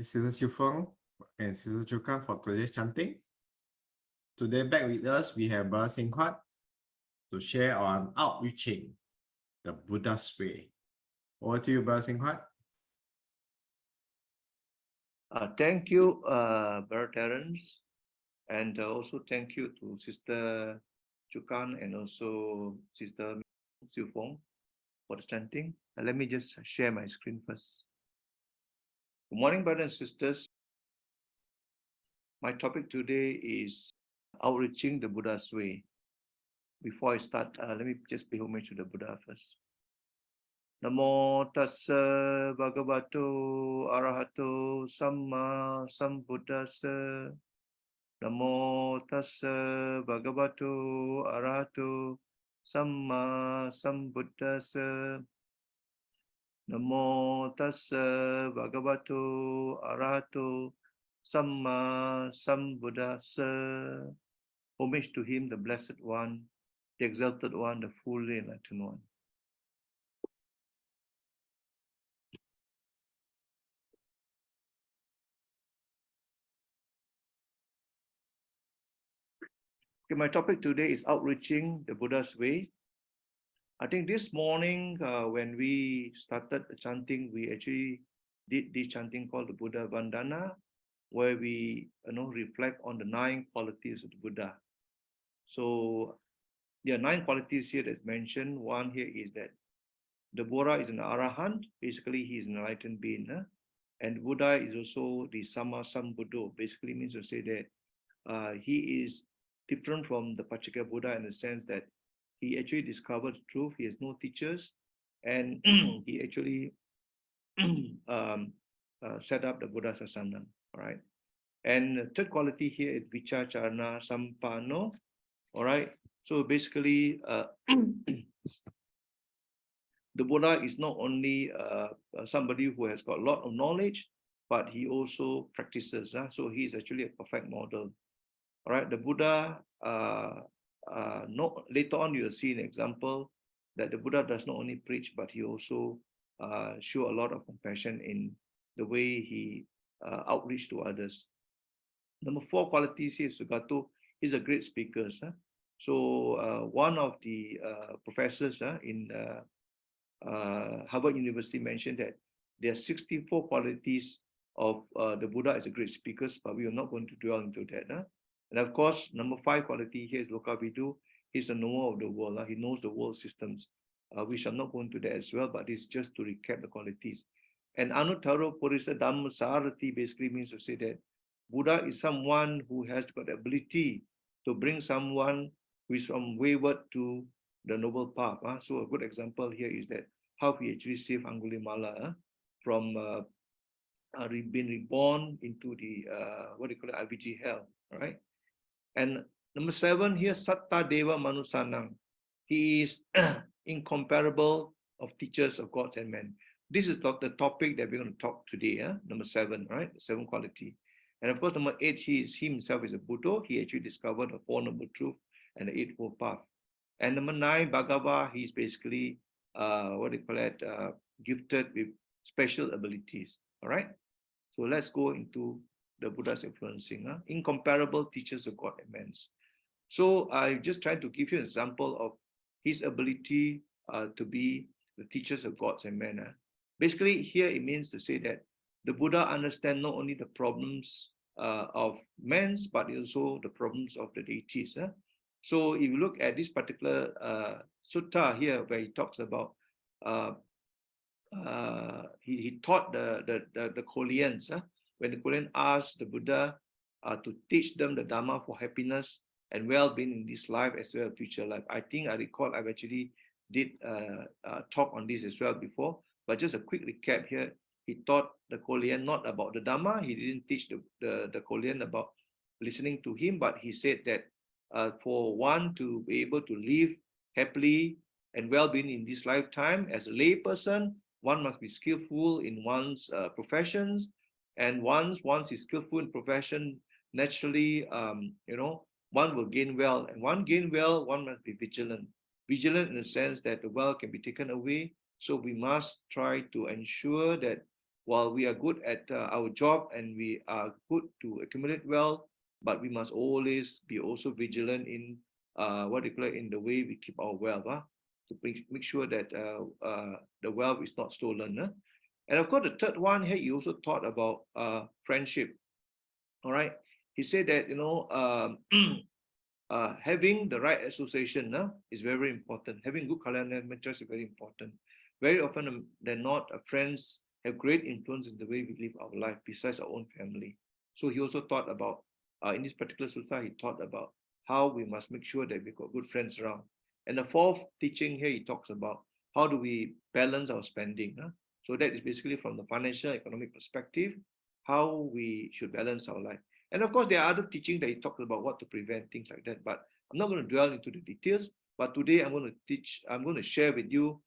Sister Siu Feng and Sister Chu Kan for today's chanting. Today back with us, we have Brother Seng Huat to share on outreaching the Buddha's way. Over to you, Brother Seng Huat. Thank you, Brother Terence, and also thank you to Sister Chukan and also Sister Siu Feng for the chanting. Let me just share my screen first. Good morning, brothers and sisters. My topic today is outreaching the Buddha's way. Before I start, let me just pay homage to the Buddha first. Namo tassa bhagavato arahato samma sambuddhassa. Namo tassa bhagavato arahato samma sambuddhassa. Namo tassa bhagavato arahato samma sambuddhassa. Homage to him, the Blessed One, the Exalted One, the fully enlightened One. Okay, my topic today is outreaching the Buddha's way. I think this morning when we started the chanting, we actually did this chanting called the Buddha Vandana, where we reflect on the 9 qualities of the Buddha. So there are 9 qualities here that's mentioned. One here is that the Buddha is an Arahant. Basically, he is an enlightened being. And Buddha is also the Sama Sambuddho. Basically means to say that he is different from the Pachika Buddha in the sense that he actually discovered truth. He has no teachers, and he actually set up the Buddha Sasana. All right. And the third quality here is Vichacharana Sampano. All right. So basically, the Buddha is not only somebody who has got a lot of knowledge, but he also practices. So he is actually a perfect model. All right, the Buddha, later on you'll see an example that the Buddha does not only preach, but he also show a lot of compassion in the way he outreach to others. Number 4 qualities here is Sugato. He's a great speaker. So one of the professors in Harvard University mentioned that there are 64 qualities of the Buddha as a great speaker, but we are not going to dwell into that. And of course, number 5 quality here is Lokavidu. He's a knower of the world. He knows the world systems. We shall not go into that as well, but it's just to recap the qualities. And Anuttaro Purisa Dhamma Sarati basically means to say that Buddha is someone who has got the ability to bring someone who is from wayward to the noble path. So a good example here is that how he actually saved Angulimala from being reborn into the IVG hell. All right. And number 7 here, Satta Deva Manusanam. He is incomparable of teachers of gods and men. This is the topic that we're going to talk today. Number 7, right? 7 quality. And of course, number 8, he himself is a Buddha. He actually discovered the 4 noble truth and the 8-fold path. And number 9, Bhagava, he's basically gifted with special abilities. All right. So let's go into the Buddha's influencing, incomparable teachers of God and men. So I just tried to give you an example of his ability to be the teachers of gods and men. Basically, here it means to say that the Buddha understands not only the problems of men, but also the problems of the deities. So if you look at this particular sutta here, where he talks about he taught the Koreans. When the Korean asked the Buddha to teach them the Dhamma for happiness and well-being in this life as well as future life. I think I recall I've actually did talk on this as well before, but just a quick recap here. He taught the Korean not about the Dhamma. He didn't teach the Korean about listening to him, but he said that for one to be able to live happily and well-being in this lifetime as a lay person, one must be skillful in one's professions. And once is skillful in profession, naturally, one will gain wealth. And one gain wealth, one must be vigilant. Vigilant in the sense that the wealth can be taken away. So we must try to ensure that while we are good at our job and we are good to accumulate wealth, but we must always be also vigilant in what you call it, in the way we keep our wealth, to make sure that the wealth is not stolen. And of course, the third one here, he also taught about friendship. All right, he said that having the right association is very, very important. Having good kalyan mentors is very important. Very often than not, friends have great influence in the way we live our life besides our own family. So he also thought about, in this particular sutta, he thought about how we must make sure that we've got good friends around. And the fourth teaching here, he talks about how do we balance our spending. So that is basically from the financial economic perspective, how we should balance our life. And of course, there are other teachings that he talks about what to prevent, things like that. But I'm not going to dwell into the details. But today I'm going to share with you,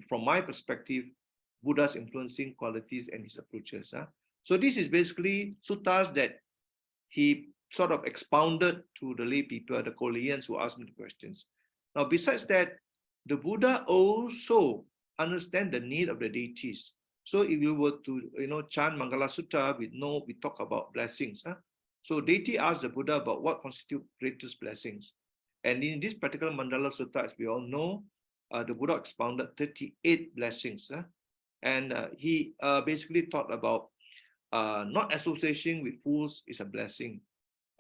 from my perspective, Buddha's influencing qualities and his approaches. So this is basically suttas that he sort of expounded to the lay people, the Koreans who asked me the questions. Now, besides that, the Buddha also understands the need of the deities. So if you were to chant Mangala Sutta, we talk about blessings. So deity asked the Buddha about what constitute greatest blessings. And in this particular Mandala Sutta, as we all know, the Buddha expounded 38 blessings. And he basically taught about not association with fools is a blessing.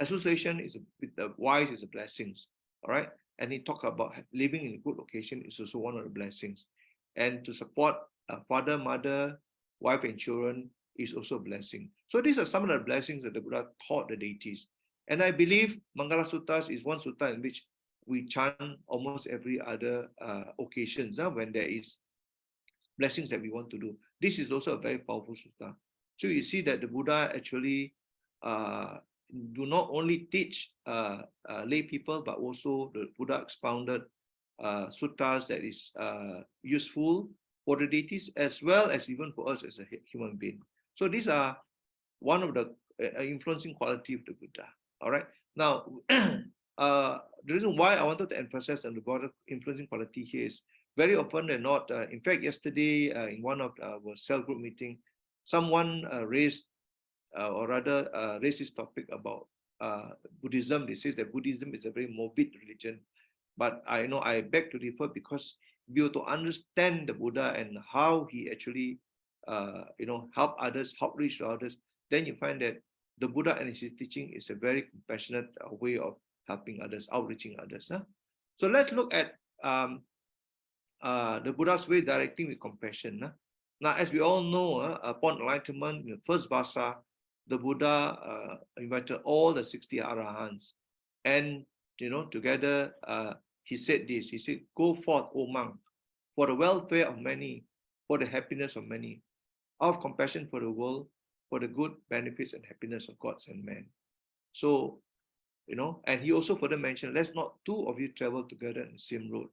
Association with the wise is a blessing. All right. And he talked about living in a good location is also one of the blessings. And to support father, mother, wife, and children is also a blessing. So these are some of the blessings that the Buddha taught the deities. And I believe Mangala Suttas is one sutta in which we chant almost every other occasions when there is blessings that we want to do. This is also a very powerful sutta. So you see that the Buddha actually do not only teach lay people, but also the Buddha expounded suttas that is useful for the deities as well as even for us as a human being. So these are one of the influencing quality of the Buddha. All right. Now, the reason why I wanted to emphasize on the Buddha influencing quality here is very often than not. In fact, yesterday in one of our cell group meeting, someone raised this topic about Buddhism. They say that Buddhism is a very morbid religion, but I beg to differ, because we have to understand the Buddha and how he actually help others, outreach to others. Then you find that the Buddha and his teaching is a very compassionate way of helping others, outreaching others. So let's look at the Buddha's way directing with compassion. Now, as we all know, upon enlightenment, in the first Vasa, the Buddha invited all the 60 Arahants, and together he said this. He said, "Go forth, O monk, for the welfare of many, for the happiness of many, out of compassion for the world, for the good benefits and happiness of gods and men." So, and he also further mentioned, "Let's not two of you travel together on the same road.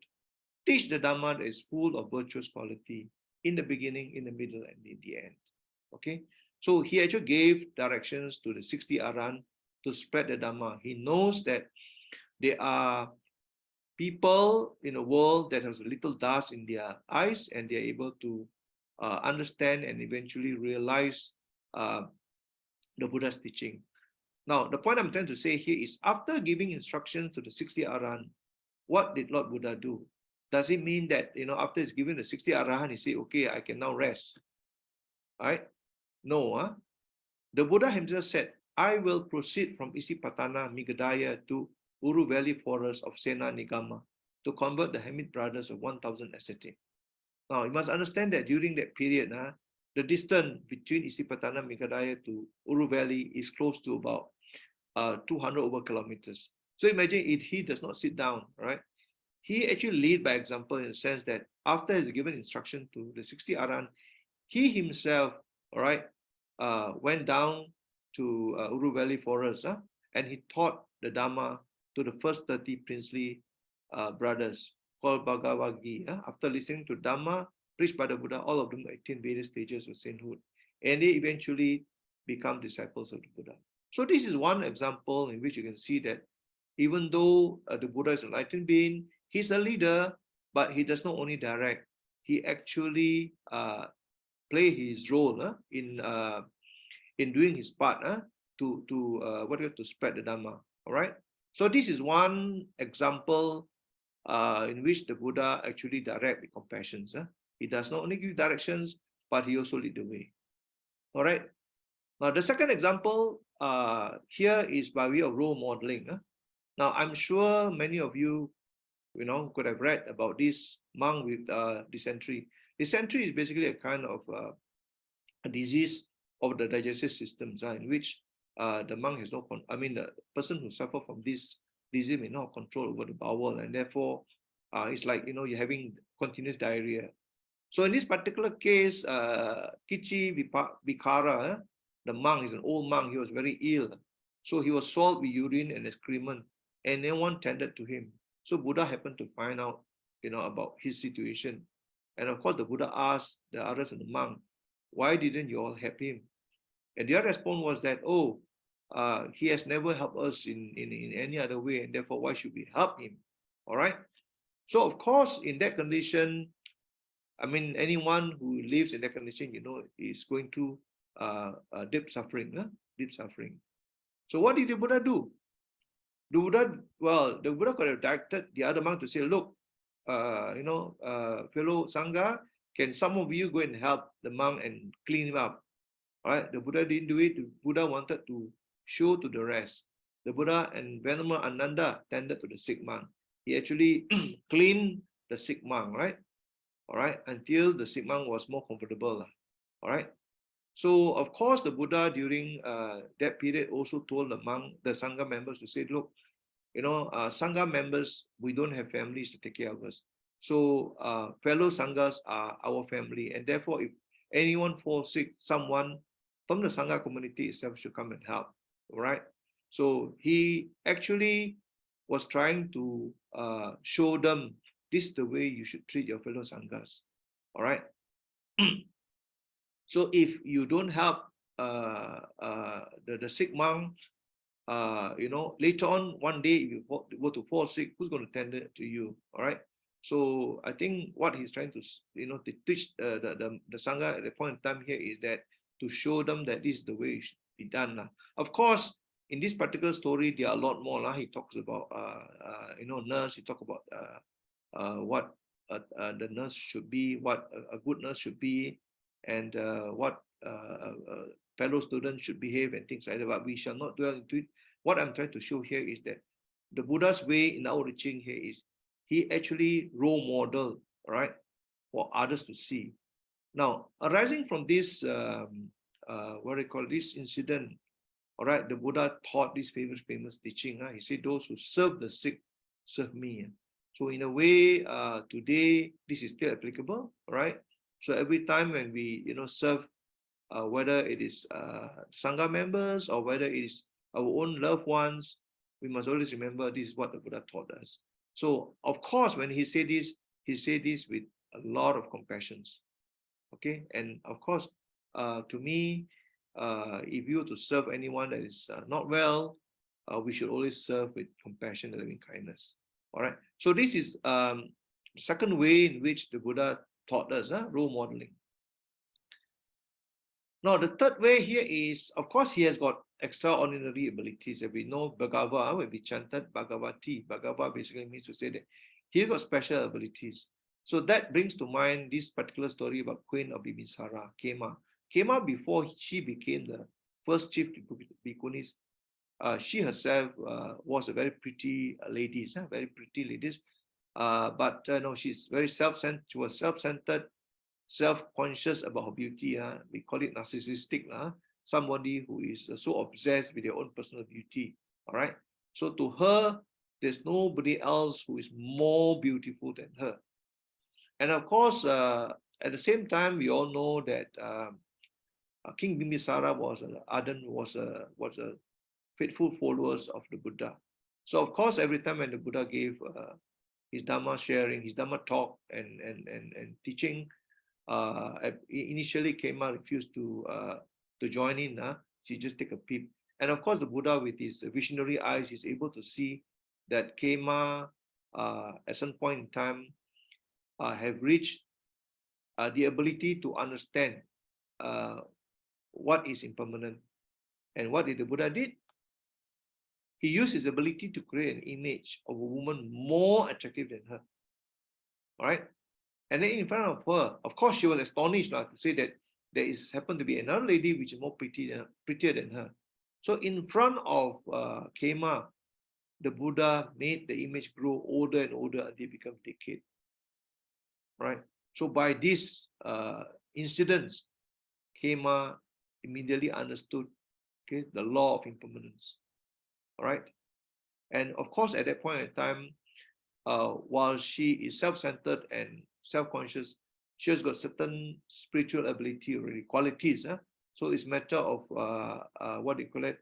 Teach the Dhamma that is full of virtuous quality in the beginning, in the middle, and in the end." Okay, so he actually gave directions to the 60 Aran to spread the Dhamma. He knows that there are people in the world that has a little dust in their eyes, and they're able to understand and eventually realize the Buddha's teaching. Now, the point I'm trying to say here is, after giving instructions to the 60 Aran, what did Lord Buddha do? Does it mean that, after he's given the 60 Arahant, he said, "Okay, I can now rest"? All right? No. The Buddha himself said, "I will proceed from Isipatana Migadaya to Uru Valley Forest of Sena Nigama to convert the Hamid brothers of 1,000 ascetics." Now, you must understand that during that period, the distance between Isipatana Migadaya to Uru Valley is close to about 200 over kilometers. So imagine if he does not sit down, right? He actually lead by example, in the sense that after he's given instruction to the 60 Aran, he himself, all right, went down to Uru Valley Forest, and he taught the Dhamma to the first 30 princely brothers called Bhagavagi. After listening to Dhamma preached by the Buddha, all of them attained various stages of sainthood, and they eventually become disciples of the Buddha. So this is one example in which you can see that even though the Buddha is an enlightened being, he's a leader, but he does not only direct, he actually play his role in doing his part to spread the Dhamma. All right. So this is one example in which the Buddha actually direct with compassion. He does not only give directions, but he also lead the way. All right. Now the second example here is by way of role modeling. Now I'm sure many of you, could have read about this monk with dysentery. Dysentery is basically a kind of a disease of the digestive systems in which the monk has no the person who suffers from this disease may not have control over the bowel, and therefore it's like you're having continuous diarrhea. So in this particular case, 𝐃𝐡𝐚𝐦𝐚, the monk is an old monk. He was very ill, so he was swallowed with urine and excrement, and no one tended to him. So Buddha happened to find out, about his situation, and of course the Buddha asked the others and the monk, "Why didn't you all help him?" And their response was that, "Oh, he has never helped us in any other way, and therefore why should we help him?" All right. So of course, in that condition, anyone who lives in that condition, is going through deep suffering, deep suffering. So what did the Buddha do? The Buddha could have directed the other monk to say, "Look, fellow Sangha, can some of you go and help the monk and clean him up?" All right. The Buddha didn't do it. The Buddha wanted to show to the rest. The Buddha and Venerable Ananda tended to the sick monk. He actually cleaned the sick monk, right? All right, until the sick monk was more comfortable. All right. So of course the Buddha during that period also told the Sangha members to say, "Look, Sangha members, we don't have families to take care of us. So fellow Sanghas are our family, and therefore if anyone falls sick, someone from the Sangha community itself should come and help." All right. So he actually was trying to show them, this is the way you should treat your fellow Sanghas. All right. So if you don't help the sick monk, later on one day if you were to fall sick, who's going to tend to you? All right. So I think what he's trying to to teach the Sangha at the point in time here is that to show them that this is the way it should be done. Of course, in this particular story, there are a lot more. He talks about nurse. He talks about what the nurse should be, what a good nurse should be, and what fellow students should behave and things like that. But we shall not dwell into it. What I'm trying to show here is that the Buddha's way in our teaching here is he actually role model, right, for others to see. Now, arising from this, this incident, all right, the Buddha taught this famous teaching. He said, "Those who serve the sick serve me." So in a way, today this is still applicable, right? So every time when we serve, whether it is Sangha members or whether it is our own loved ones, we must always remember this is what the Buddha taught us. So of course, when he said this with a lot of compassion. Okay, and of course, to me, if you were to serve anyone that is not well, we should always serve with compassion and loving kindness. All right. So this is the second way in which the Buddha taught us role modeling. Now, the third way here is, of course, he has got extraordinary abilities. If we know Bhagava, when we chanted Bhagavati, Bhagava basically means to say that he got special abilities. So that brings to mind this particular story about Queen of Bimbisara, 𝐾𝐡𝐚𝐦𝐸. 𝐾𝐡𝐚𝐦𝐸, before she became the first chief bhikkhunis, she herself was a very pretty lady, very pretty lady. But no, she's very self-centered. She was self-centered, self-conscious about her beauty. We call it narcissistic. Somebody who is so obsessed with their own personal beauty. All right. So to her, there's nobody else who is more beautiful than her. And of course, at the same time, we all know that King Bimbisara was a faithful followers of the Buddha. So of course, every time when the Buddha gave his Dhamma sharing, his Dhamma talk and teaching, initially 𝐾𝐡𝐚𝐦𝐸 refused to join in. She just take a peep. And of course, the Buddha with his visionary eyes is able to see that 𝐾𝐡𝐚𝐸 at some point in time have reached the ability to understand what is impermanent. And what did the Buddha did? He used his ability to create an image of a woman more attractive than her. All right. And then in front of her, of course, she was astonished to say that there is happened to be another lady which is more prettier than her. So in front of Kema, the Buddha made the image grow older and older until it became decayed. Right. So by this incidents, Kema immediately understood, okay, the law of impermanence. All right. And of course, at that point in time, while she is self-centered and self-conscious, she has got certain spiritual ability already, qualities. So it's a matter of what do you call it?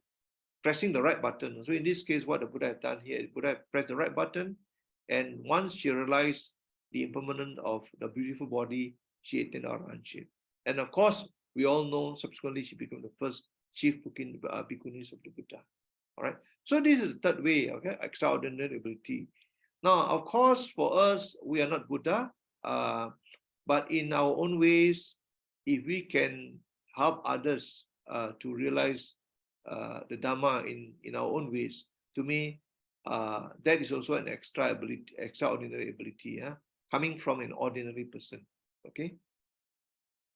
Pressing the right button. So in this case, what the Buddha had done here, the Buddha pressed the right button, and once she realized the impermanence of the beautiful body, she attained Arahantship. And of course, we all know subsequently she became the first chief bhikkhunis of the Buddha. All right. So this is the third way, okay, extraordinary ability. Now, of course, for us, we are not Buddha, but in our own ways, if we can help others to realize the Dhamma in our own ways, to me, that is also an extraordinary ability, coming from an ordinary person. Okay.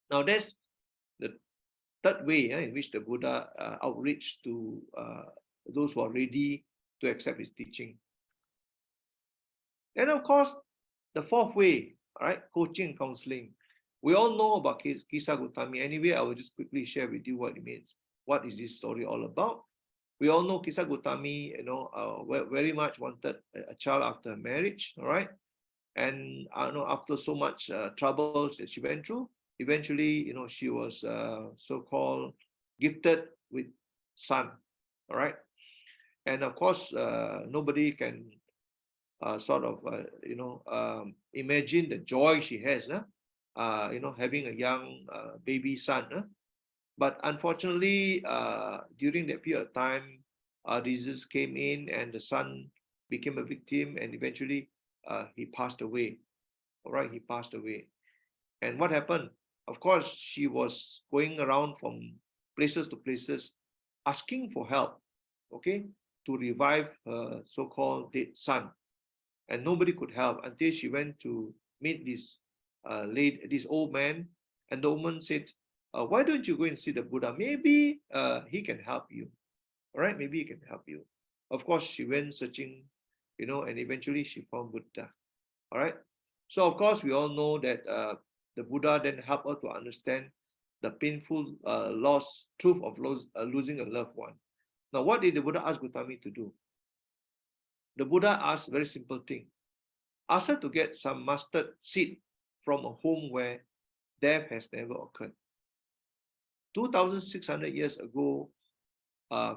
Now that's the third way in which the Buddha outreach to those who are ready to accept his teaching. And of course, the fourth way, all right, coaching and counseling. We all know about 𝐃𝐡𝐚𝐦𝐻 𝐒𝐡𝐚𝐫𝐢𝐧𝐠. Anyway, I will just quickly share with you what it means. What is this story all about? We all know 𝐃𝐡𝐚𝐻 𝐒𝐡𝐚𝐫𝐢𝐧𝐠 very much wanted a child after marriage, all right? And after so much troubles that she went through, eventually, she was so-called gifted with son, all right? And of course, nobody can imagine the joy she has, having a young baby son. But unfortunately, during that period of time, disease came in and the son became a victim, and eventually he passed away. All right, he passed away. And what happened? Of course, she was going around from places to places asking for help, okay, to revive her so-called dead son. And nobody could help until she went to meet this old man. And the woman said, why don't you go and see the Buddha? Maybe he can help you. All right, maybe he can help you. Of course, she went searching, and eventually she found Buddha. All right. So of course, we all know that the Buddha then helped her to understand the painful truth of losing a loved one. Now, what did the Buddha ask Gautami to do? The Buddha asked a very simple thing. Ask her to get some mustard seed from a home where death has never occurred. 2,600 years ago,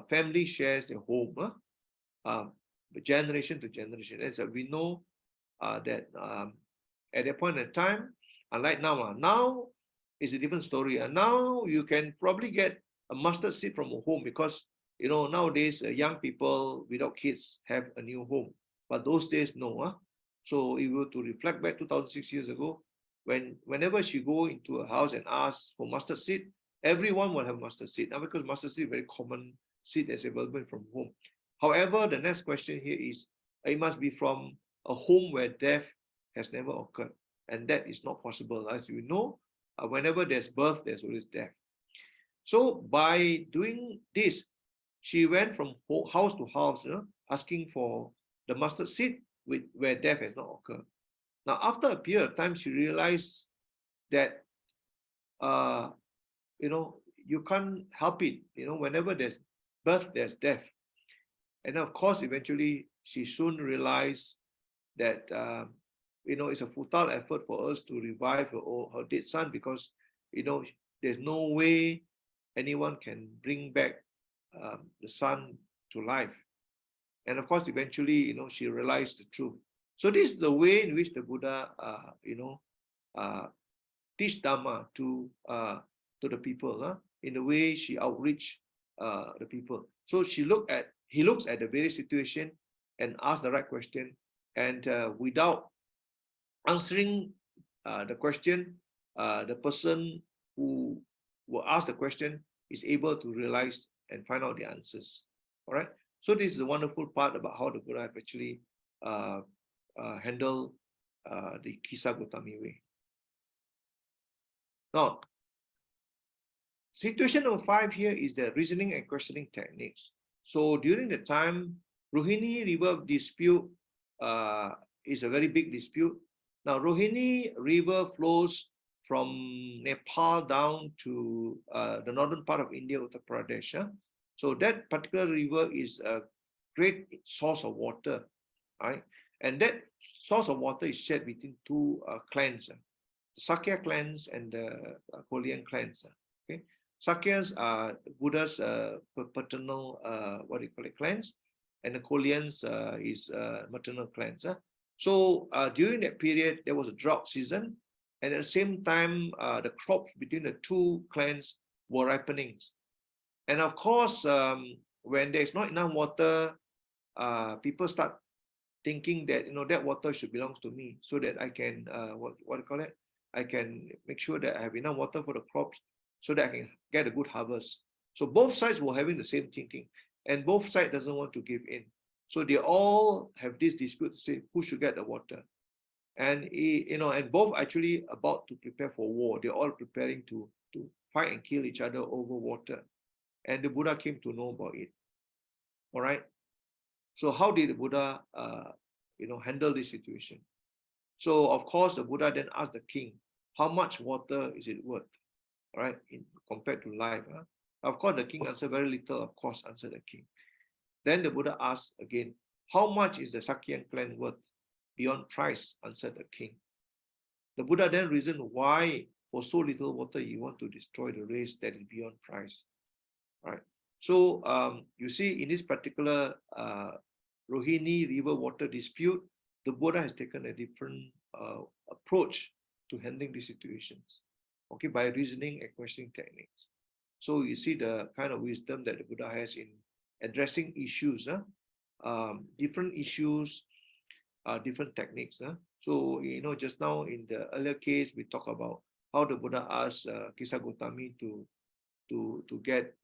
family shares their home, generation to generation. And so we know that at that point in time, unlike now is a different story. And now you can probably get a mustard seed from a home because nowadays young people without kids have a new home. But those days, no. So if we were to reflect back 2,006 years ago, whenever she go into a house and ask for mustard seed, everyone will have mustard seed. Now, because mustard seed is a very common seed that's available from home. However, the next question here is, it must be from a home where death has never occurred. And that is not possible. As you know, whenever there's birth, there's always death. So by doing this, she went from house to house, asking for the mustard seed where death has not occurred. Now, after a period of time, she realized that, you can't help it. Whenever there's birth, there's death. And of course, eventually, she soon realized that, it's a futile effort for us to revive her dead son because, there's no way anyone can bring back the son to life. And of course, eventually, she realized the truth. So this is the way in which the Buddha, teach Dhamma to the people, in the way she outreach the people. So he looks at the very situation and asks the right question. And without answering the question, the person who will ask the question is able to realize and find out the answers. All right. So this is a wonderful part about how the Buddha have actually handled the 𝐃𝐡𝐚𝐦𝐦𝐚 way. Now, situation number 5 here is the reasoning and questioning techniques. So during the time, Rohini River dispute is a very big dispute. Now, Rohini River flows from Nepal down to the northern part of India, Uttar Pradesh. So that particular river is a great source of water, right? And that source of water is shared between two clans, the Sakya clans and the Kolian clans. Okay, Sakyas are Buddha's paternal, clans, and the Kolians is maternal clans. So during that period, there was a drought season, and at the same time, the crops between the two clans were ripening. And of course, when there's not enough water, people start thinking that that water should belong to me, so that I can I can make sure that I have enough water for the crops, so that I can get a good harvest. So both sides were having the same thinking, and both sides doesn't want to give in. So they all have this dispute to say who should get the water, and and both actually about to prepare for war. They're all preparing to fight and kill each other over water, and the Buddha came to know about it. All right. So how did the Buddha, handle this situation? So of course the Buddha then asked the king, how much water is it worth? All right, compared to life. Of course the king answered very little. Of course, answered the king. Then the Buddha asked again, how much is the Sakyan clan worth? Beyond price, answered the king. The Buddha then reasoned why for so little water you want to destroy the race that is beyond price. All right. So you see, in this particular Rohini river water dispute, the Buddha has taken a different approach to handling these situations, okay, by reasoning and questioning techniques. So you see the kind of wisdom that the Buddha has in addressing issues, different issues, different techniques. So, just now in the earlier case, we talk about how the Buddha asked 𝐃𝐡𝐚𝐦𝐴 to get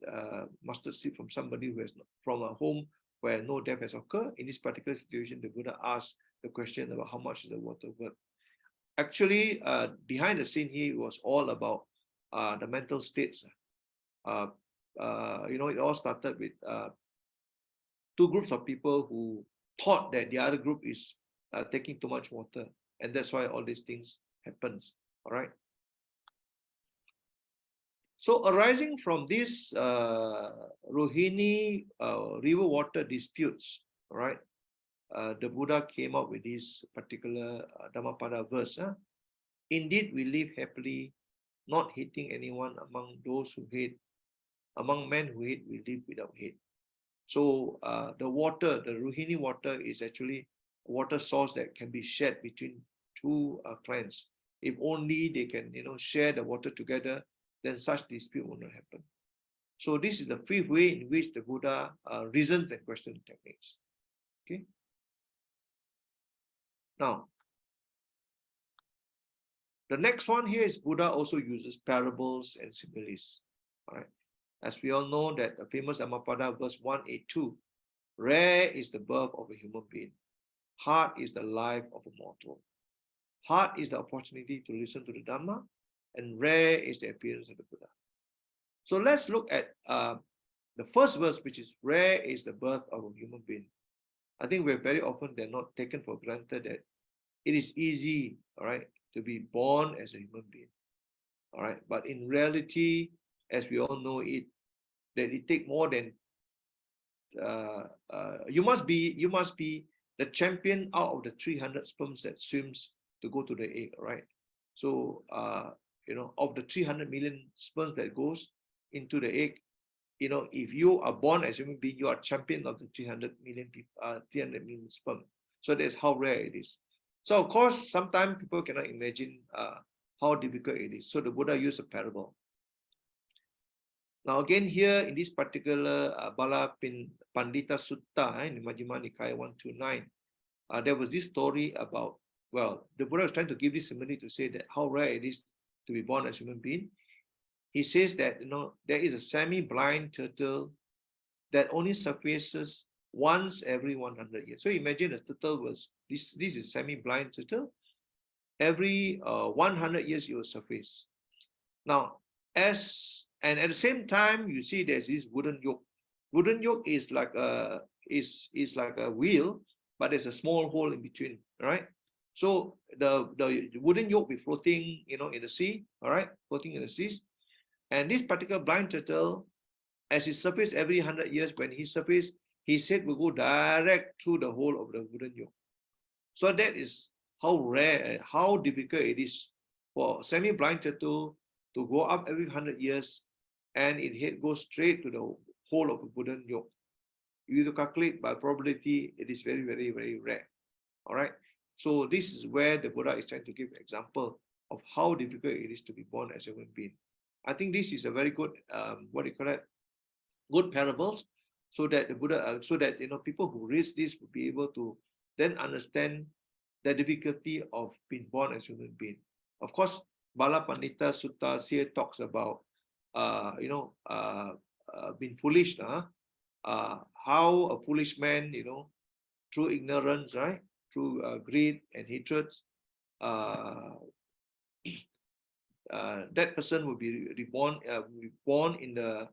mustard seed from somebody who has from a home where no death has occurred. In this particular situation, the Buddha asked the question about how much is the water worth. Actually, behind the scene here, it was all about the mental states. It all started with two groups of people who thought that the other group is taking too much water, and that's why all these things happens. All right. So arising from this Rohini river water disputes, all right, the Buddha came up with this particular Dhammapada verse. Indeed, we live happily, not hating anyone among those who hate. Among men who hate, we live without hate. So the water, the Rohini water, is actually a water source that can be shared between two clans. If only they can, share the water together, then such dispute will not happen. So this is the fifth way in which the Buddha reasons and questions techniques. Okay. Now, the next one here is Buddha also uses parables and similes. All right. As we all know that the famous Dhammapada verse 182, rare is the birth of a human being. Hard is the life of a mortal. Hard is the opportunity to listen to the Dhamma, and rare is the appearance of the Buddha. So let's look at the first verse, which is rare is the birth of a human being. I think we're very often, they're not taken for granted that it is easy, all right, to be born as a human being. All right. But in reality, as we all know it, that it takes more than you must be the champion out of the 300 sperms that swims to go to the egg, right? So of the 300 million sperms that goes into the egg, if you are born as a human being, you are champion of the 300 million people, 300 million sperm. So that's how rare it is. So of course, sometimes people cannot imagine how difficult it is. So the Buddha used a parable. Now again here in this particular Bala Pandita Sutta in the Majjhima Nikaya 129, there was this story about, well, the Buddha was trying to give this simile to say that how rare it is to be born as a human being. he says that there is a semi-blind turtle that only surfaces once every 100 years. So imagine a turtle was this is semi-blind turtle. Every 100 years it will surface. Now, and at the same time, you see there's this wooden yoke. Wooden yoke is like a wheel, but there's a small hole in between, right? So the wooden yoke will be floating, in the sea, all right, floating in the seas. And this particular blind turtle, as he surfaces every 100 years, when he surfaces, his head will go direct through the hole of the wooden yoke. So that is how rare and how difficult it is for semi-blind turtle to go up every 100 years and its head goes straight to the hole of a wooden yoke. You need to calculate by probability, it is very, very, very rare. All right. So this is where the Buddha is trying to give an example of how difficult it is to be born as a human being. I think this is a very good, good parables, so that the Buddha, people who read this will be able to then understand the difficulty of being born as a human being. Of course, Bala Pandita Sutta here talks about, being foolish, how a foolish man, through ignorance, right, through greed and hatred, that person will be reborn, born in the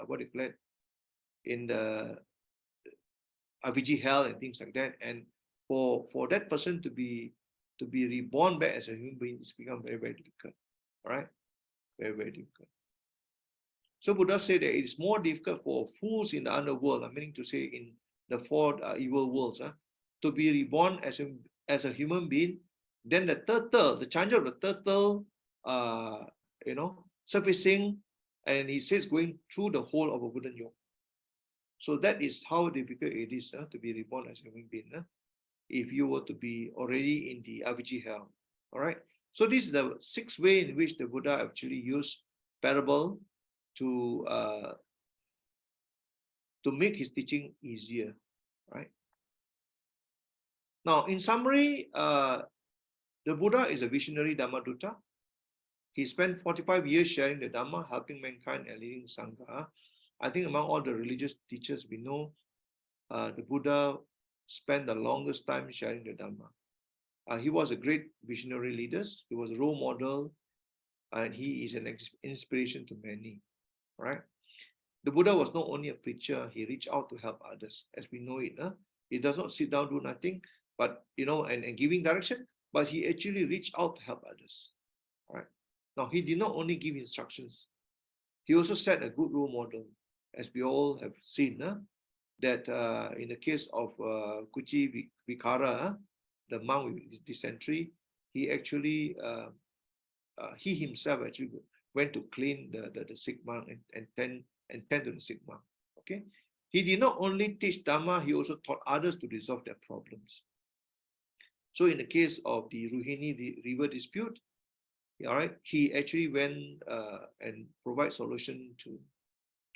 what do you call it, in the avijji hell and things like that. And for that person to be reborn back as a human being, it's become very, very difficult. All right, very, very difficult. So Buddha said that it is more difficult for fools in the underworld, meaning to say in the four evil worlds, to be reborn as a human being than the turtle. The chance of the turtle, surfacing, and he says going through the hole of a wooden yoke. So that is how difficult it is to be reborn as a human being, if you were to be already in the avijji hell. All right. So this is the sixth way in which the Buddha actually used parable to make his teaching easier, right? Now, in summary, the Buddha is a visionary Dhammadutta. He spent 45 years sharing the Dhamma, helping mankind and leading Sangha. I think among all the religious teachers we know, the Buddha spent the longest time sharing the Dhamma. He was a great visionary leader. He was a role model, and he is an inspiration to many. Right? The Buddha was not only a preacher, he reached out to help others, as we know it. He does not sit down, do nothing, but and giving direction, but he actually reached out to help others. Right? Now, he did not only give instructions, he also set a good role model, as we all have seen, that in the case of 𝐃𝐡𝐚𝐦𝐬𝐚, the monk with dysentery, he actually, he himself actually went to clean the sick monk and tend to the sick monk. Okay, he did not only teach Dhamma, he also taught others to resolve their problems. So in the case of the Rohini river dispute, all right, he actually went and provide solution to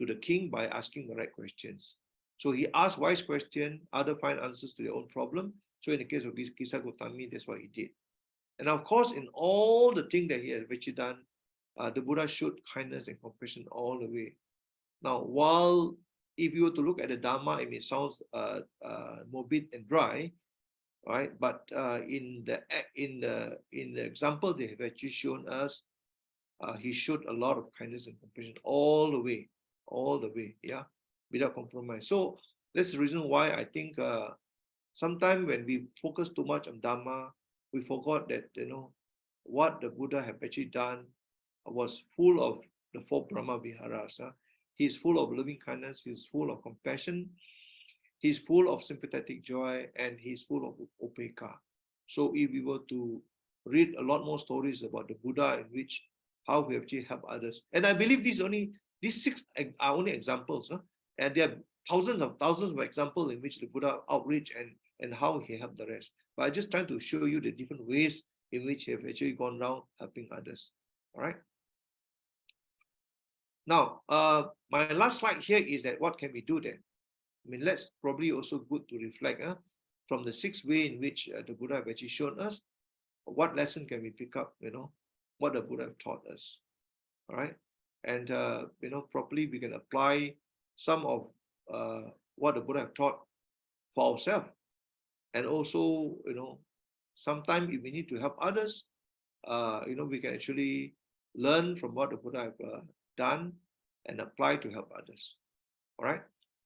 the king by asking the right questions. So he asked wise questions, others find answers to their own problem. So in the case of Kisah Gotami, that's what he did. And of course, in all the things that he has actually done, the Buddha showed kindness and compassion all the way. Now, while if you were to look at the Dhamma, it may sound morbid and dry, right? But in the example they have actually shown us, he showed a lot of kindness and compassion all the way, yeah, without compromise. So that's the reason why I think sometimes when we focus too much on Dhamma, we forgot that what the Buddha have actually done was full of the four Brahma Viharas. He's full of loving kindness, he's full of compassion, he's full of sympathetic joy, and he's full of upekkha. So if we were to read a lot more stories about the Buddha, in which how we actually help others, and I believe these six are only examples, and there are thousands of examples in which the Buddha outreach and how he helped the rest. But I'm just trying to show you the different ways in which he have actually gone around helping others. All right. Now, my last slide here is that what can we do then? I mean, let's probably also good to reflect from the sixth way in which the Buddha have actually shown us, what lesson can we pick up, what the Buddha taught us. All right, and properly we can apply some of what the Buddha taught for ourselves, and also sometimes if we need to help others, we can actually learn from what the Buddha have done and apply to help others. All right,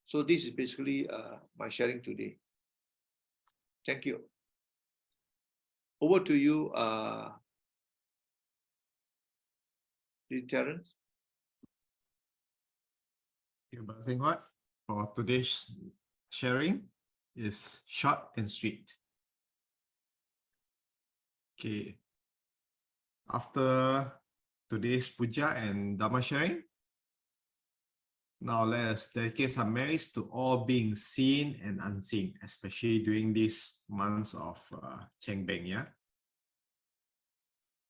so this is basically my sharing today. Thank you. Over to you, Terence. Okay, Brother Seng Huat, for today's sharing is short and sweet. Okay. After today's puja and Dhamma sharing, now let us dedicate some merits to all beings seen and unseen, especially during these months of Cheng Beng, yeah?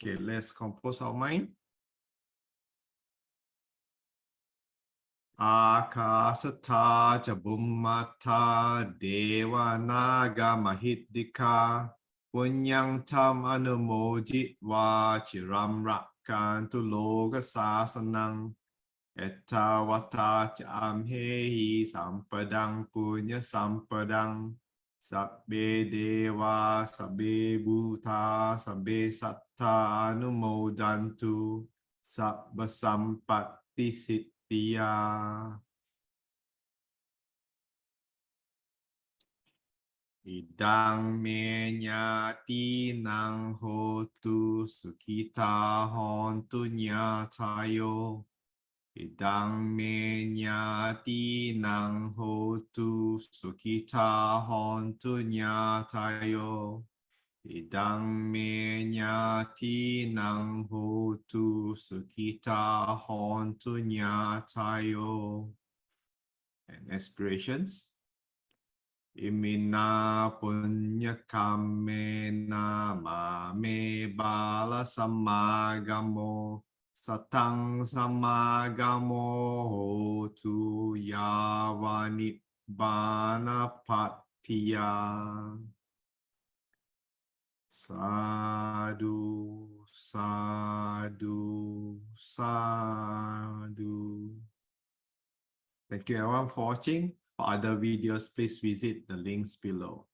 Okay, let's compose our mind. Akasata Jabummata Devanaga Mahiddika Punyang Tam Anumojitva Chiram Rakkantu Loka Sasanang Ettavata Chamhehi Sampadang Punya Sampadang Sabbe Deva Sabbe Bhuta Sabbe Satta Anumodantu Sabba Sampatti Siddhya Idang me nyati nang hotu sukita hontu nyatayo Idang me nyati nang hotu sukita hontu nyatayo Idang me nyati nang hotu sukita hontu nyatayo. And aspirations. Imina punya kamena mame bala samagamo satang samagamo hotu yavani bana patiya. Sadhu, sadhu, sadhu. Thank you everyone for watching. For other videos, please visit the links below.